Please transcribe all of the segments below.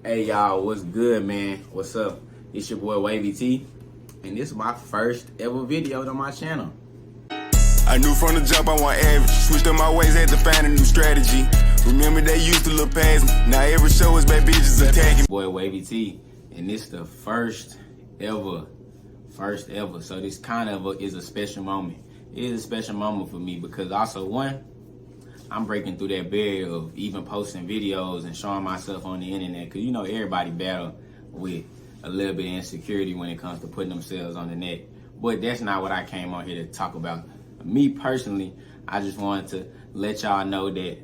Hey y'all, what's good, man? What's up? It's your boy Wavy T, and this is my first ever video on my channel. I knew from the jump I want average. Switched up my ways, had to find a new strategy. Remember they used to look past me. Now every show is bad bitches attacking. Boy Wavy T, and this the first ever. So this kind of is a special moment. It is a special moment for me because also one, I'm breaking through that barrier of even posting videos and showing myself on the internet. Cause you know everybody battle with a little bit of insecurity when it comes to putting themselves on the net. But that's not what I came on here to talk about. Me personally, I just wanted to let y'all know that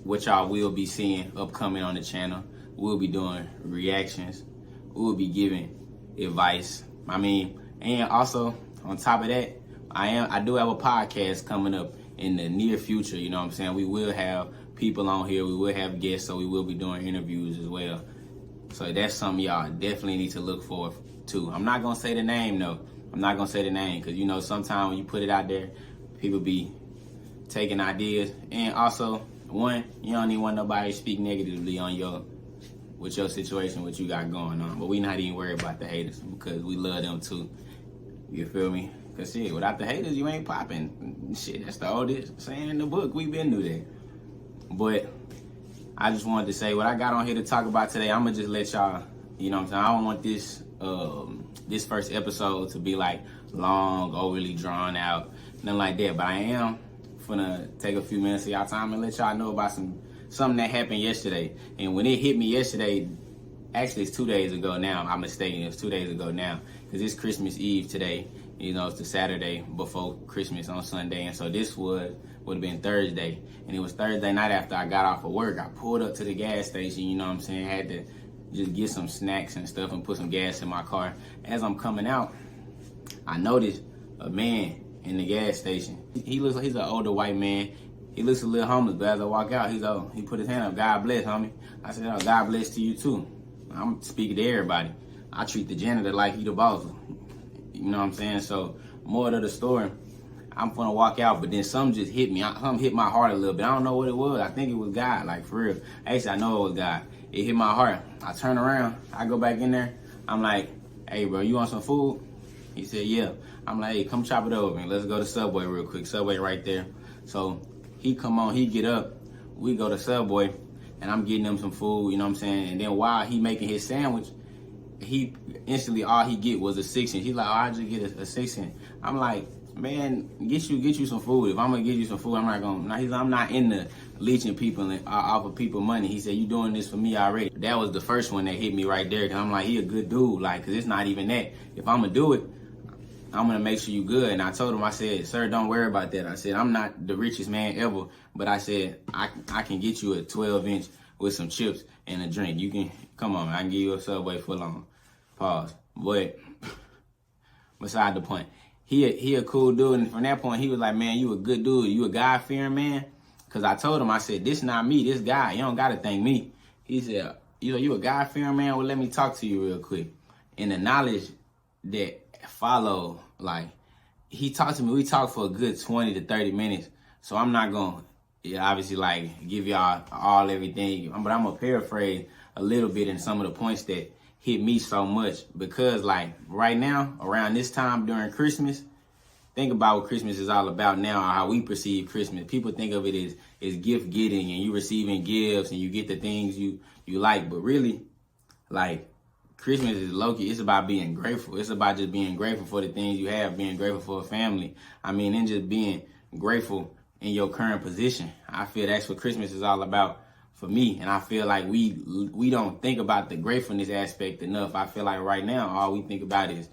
what y'all will be seeing upcoming on the channel. We'll be doing reactions. We'll be giving advice. And also on top of that, I do have a podcast coming up in the near future. You know what I'm saying? We will have people on here. We will have guests, so we will be doing interviews as well. So that's something y'all definitely need to look forward to. I'm not gonna say the name though. I'm not gonna say the name because you know sometimes when you put it out there, people be taking ideas. And also, one, you don't even want nobody to speak negatively on with your situation, what you got going on. But we not even worried about the haters because we love them too. You feel me? Cause shit, without the haters, you ain't popping. Shit, that's the oldest saying in the book. We been through that. But I just wanted to say what I got on here to talk about today. I'ma just let y'all, you know what I'm saying? I don't want this first episode to be like long, overly drawn out, nothing like that. But I am finna take a few minutes of y'all time and let y'all know about something that happened yesterday. And when it hit me yesterday, actually it's 2 days ago now. I'm mistaken, it's 2 days ago now. Cause it's Christmas Eve today. You know, it's the Saturday before Christmas on Sunday. And so this would have been Thursday. And it was Thursday night after I got off of work. I pulled up to the gas station, you know what I'm saying? Had to just get some snacks and stuff and put some gas in my car. As I'm coming out, I noticed a man in the gas station. He's an older white man. He looks a little homeless, but as I walk out, he put his hand up, God bless, homie. I said, oh, God bless to you too. I'm speaking to everybody. I treat the janitor like he the boss. You know what I'm saying? So, more to the story, I'm gonna walk out, but then something just hit me. Something hit my heart a little bit. I don't know what it was. I think it was God, like for real. Actually, I know it was God. It hit my heart. I turn around, I go back in there. I'm like, hey bro, you want some food? He said, yeah. I'm like, hey, come chop it over, man. Let's go to Subway real quick. Subway right there. So he come on, he get up. We go to Subway, and I'm getting him some food, you know what I'm saying? And then while he making his sandwich, he instantly all he get was a 6-inch. He's like, oh, I just get a 6-inch. I'm like, man, get you some food. If I'm gonna give you some food, I'm not gonna. He's like, I'm not into leeching people and offer people money. He said, you doing this for me already. That was the first one that hit me right there. Cause I'm like, he a good dude. Like, cause it's not even that. If I'm gonna do it, I'm gonna make sure you good. And I told him, I said, sir, don't worry about that. I said, I'm not the richest man ever, but I said, I can get you a 12-inch with some chips and a drink. You can, come on, man, I can give you a Subway full on. Pause. But beside the point, he a cool dude, and from that point he was like, man, you a good dude, you a God-fearing man. Cause I told him, I said, this not me, this guy, you don't gotta thank me. He said, you a God-fearing man? Well, let me talk to you real quick. And the knowledge that followed, like, he talked to me, we talked for a good 20 to 30 minutes. So I'm not gonna obviously like give y'all all everything, but I'm gonna paraphrase a little bit in some of the points that hit me so much. Because like right now, around this time during Christmas, think about what Christmas is all about now, or how we perceive Christmas. People think of it as gift getting, and you receiving gifts and you get the things you like. But really, like, Christmas is low-key, it's about being grateful. It's about just being grateful for the things you have, being grateful for a family. And just being grateful in your current position. I feel that's what Christmas is all about for me. And I feel like we don't think about the gratefulness aspect enough. I feel like right now, all we think about is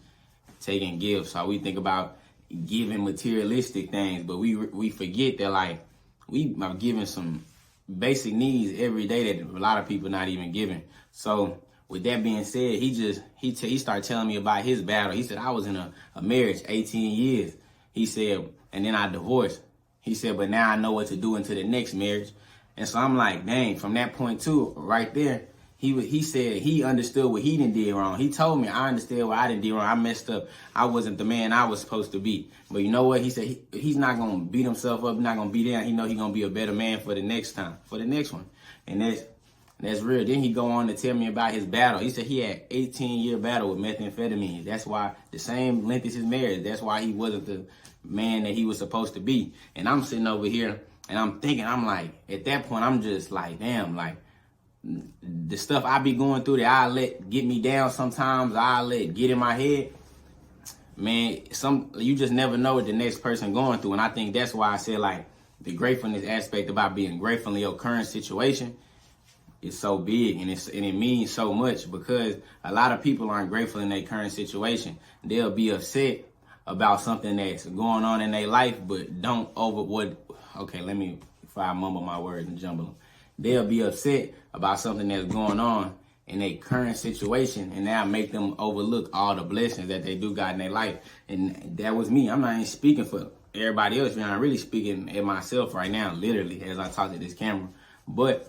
taking gifts. All we think about giving materialistic things. But we forget that, like, we are giving some basic needs every day that a lot of people not even giving. So with that being said, he started telling me about his battle. He said, I was in a marriage 18 years. He said, and then I divorced. He said, but now I know what to do into the next marriage. And so I'm like, dang, from that point too, right there, he said he understood what he done did wrong. He told me I understood what I done did wrong. I messed up. I wasn't the man I was supposed to be. But you know what? He said he's not going to beat himself up. He's not going to beat down. He know he's going to be a better man for the next time, for the next one. And And that's real. Then he go on to tell me about his battle. He said he had 18-year battle with methamphetamine. That's why the same length as his marriage. That's why he wasn't the man that he was supposed to be. And I'm sitting over here and I'm thinking, I'm like, at that point, I'm just like, damn, like the stuff I be going through that I let get me down sometimes, I let get in my head. Man, you just never know what the next person going through. And I think that's why I said like the gratefulness aspect about being grateful in your current situation is so big, and it means so much, because a lot of people aren't grateful in their current situation. They'll be upset about something that's going on in their life, but before I mumble my words and jumble them, they'll be upset about something that's going on in their current situation, and that'll make them overlook all the blessings that they do got in their life. And that was me. I'm not even speaking for everybody else. I'm really speaking at myself right now, literally, as I talk to this camera. But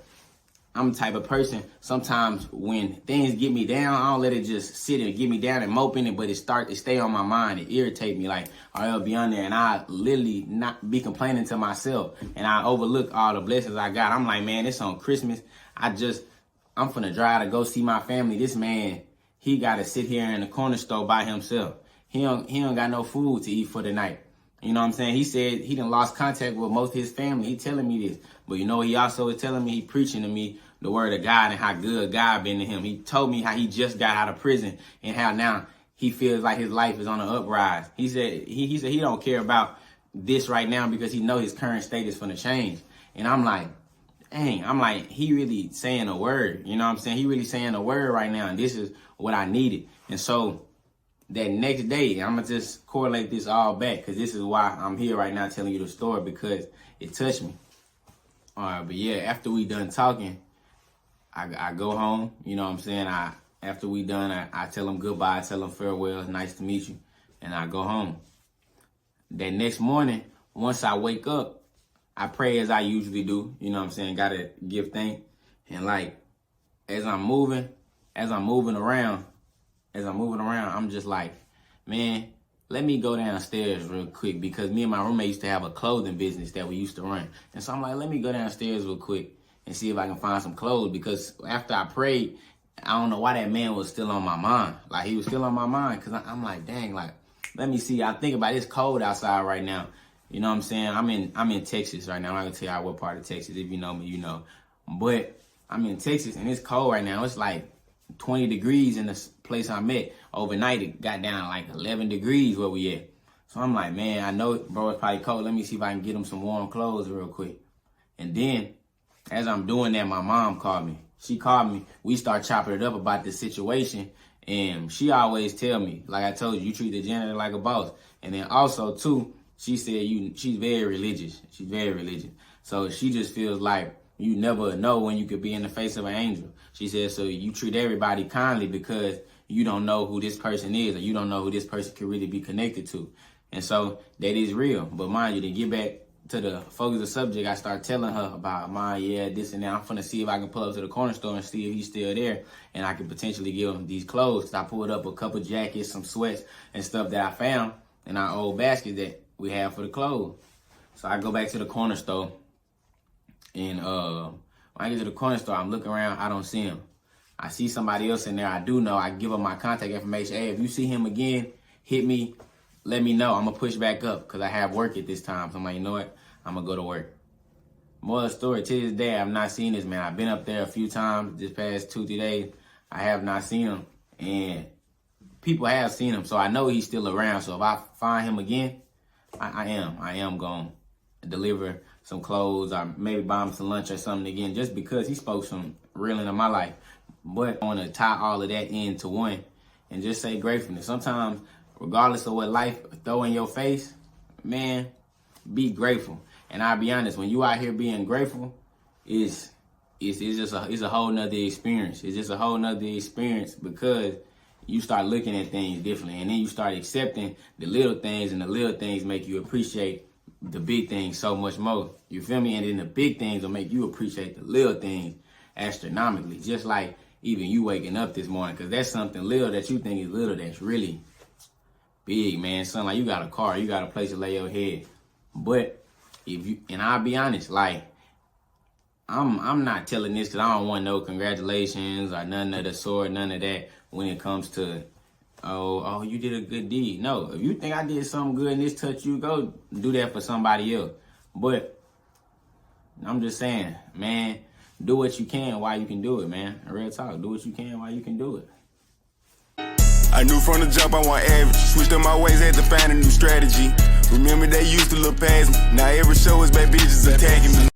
I'm the type of person, sometimes when things get me down, I don't let it just sit and get me down and mope in it, but it stay on my mind. It irritate me, like, or it'll be on there, and I literally not be complaining to myself, and I overlook all the blessings I got. I'm like, man, it's on Christmas. I'm finna drive to go see my family. This man, he got to sit here in the corner store by himself. He don't got no food to eat for the night. You know what I'm saying? He said he done lost contact with most of his family. He telling me this. But you know, he also is telling me, he preaching to me the word of God and how good God been to him. He told me how he just got out of prison and how now he feels like his life is on an uprise. He said he don't care about this right now because he know his current state is finna change. And I'm like, dang, he really saying a word. You know what I'm saying? He really saying a word right now, and this is what I needed. And so that next day, I'm going to just correlate this all back, because this is why I'm here right now telling you the story, because it touched me. All right, but yeah, after we done talking, I go home. You know what I'm saying? After we done, I tell him goodbye, I tell him farewell, it's nice to meet you, and I go home. That next morning, once I wake up, I pray as I usually do. You know what I'm saying? Got to give thanks. And like, as I'm moving around, I'm just like, man, let me go downstairs real quick, because me and my roommate used to have a clothing business that we used to run. And so I'm like, let me go downstairs real quick and see if I can find some clothes, because after I prayed, I don't know why that man was still on my mind. Like, he was still on my mind, because I'm like, dang, like, let me see. I think about it, it's cold outside right now. You know what I'm saying? I'm in Texas right now. I'm not going to tell you what part of Texas. If you know me, you know. But I'm in Texas, and it's cold right now. It's like 20 degrees in the place I'm at. Overnight, it got down like 11 degrees where we at. So I'm like, man, I know, bro, it's probably cold. Let me see if I can get him some warm clothes real quick. And then, as I'm doing that, my mom called me. She called me. We start chopping it up about the situation. And she always tell me, like I told you, you treat the janitor like a boss. And then also, too, she said she's very religious. She's very religious. So she just feels like you never know when you could be in the face of an angel. She said, so you treat everybody kindly because you don't know who this person is, or you don't know who this person could really be connected to. And so that is real. But mind you, to get back to the focus of the subject, I start telling her about this and that. I'm finna see if I can pull up to the corner store and see if he's still there, and I can potentially give him these clothes. So I pulled up a couple jackets, some sweats, and stuff that I found in our old basket that we have for the clothes. So I go back to the corner store, and when I get to the corner store, I'm looking around, I don't see him. I see somebody else in there I do know. I give them my contact information. Hey, if you see him again, hit me, let me know. I'm going to push back up because I have work at this time. So I'm like, you know what? I'm going to go to work. More of the story, to this day, I've not seen this man. I've been up there a few times this past 2-3 days. I have not seen him. And people have seen him, so I know he's still around. So if I find him again, I am going to deliver some clothes, or maybe buy him some lunch or something again, just because he spoke some real into my life. But I want to tie all of that into one and just say gratefulness. Sometimes, regardless of what life throw in your face, man, be grateful. And I'll be honest, when you out here being grateful, it's a whole nother experience. It's just a whole nother experience, because you start looking at things differently, and then you start accepting the little things, and the little things make you appreciate the big things so much more. You feel me? And then the big things will make you appreciate the little things astronomically. Just like even you waking up this morning, because that's something little that you think is little that's really big, man. Something like you got a car, you got a place to lay your head. But and I'll be honest, like, I'm not telling this because I don't want no congratulations or none of the sort, none of that when it comes to, oh, you did a good deed. No, if you think I did something good and this touched you, go do that for somebody else. But I'm just saying, man, do what you can while you can do it, man. Real talk, do what you can while you can do it. I knew from the jump I want average. Switched up my ways, had to find a new strategy. Remember they used to look past me. Now every show is bad bitches attacking me.